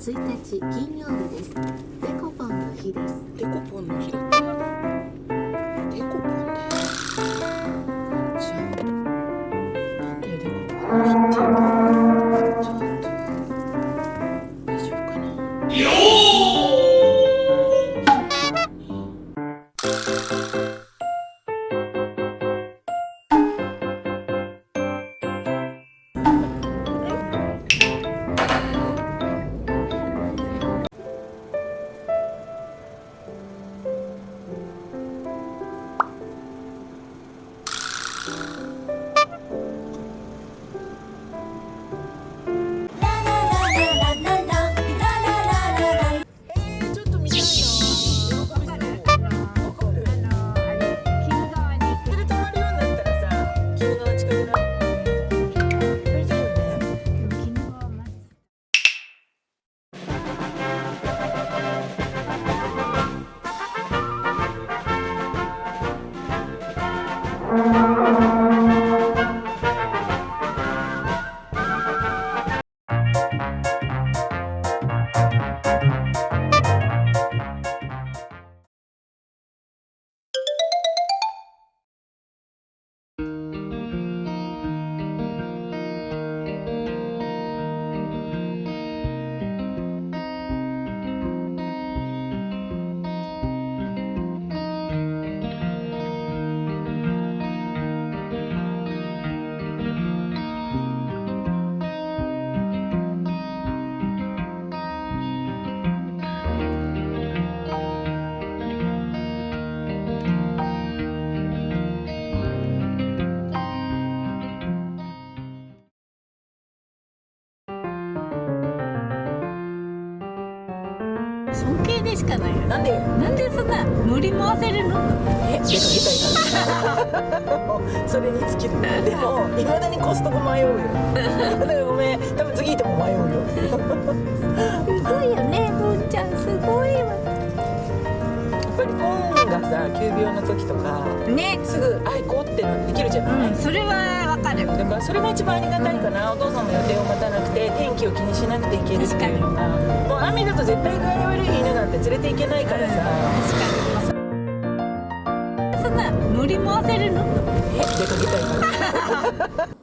1日金曜日です。デコポンの日です。デコポンの日だった。デコポンでじゃあなんでデコポンの日っていうんだ。ちょっと大丈夫かな。尊敬でしかないよ。なんでよ。なんでそんな乗り回せるの？出かけたいから。それに尽きる。でも未だにコストコ迷うよ。だからごめん、多分次行っても迷うよ。すごいよね、ぽんちゃんすごいわ。やっぱりポンがさ、急病の時とかね、すぐ行こうってのできるじゃない。それはわかる。だからそれが一番ありがたいかな。お父さんも予定を待たなくて天気を気にしなくていけるっていうのが。もう雨だと絶対具合悪い犬なんて連れて行けないからさ。確かに。そんな乗り回せるの？出かけたいから。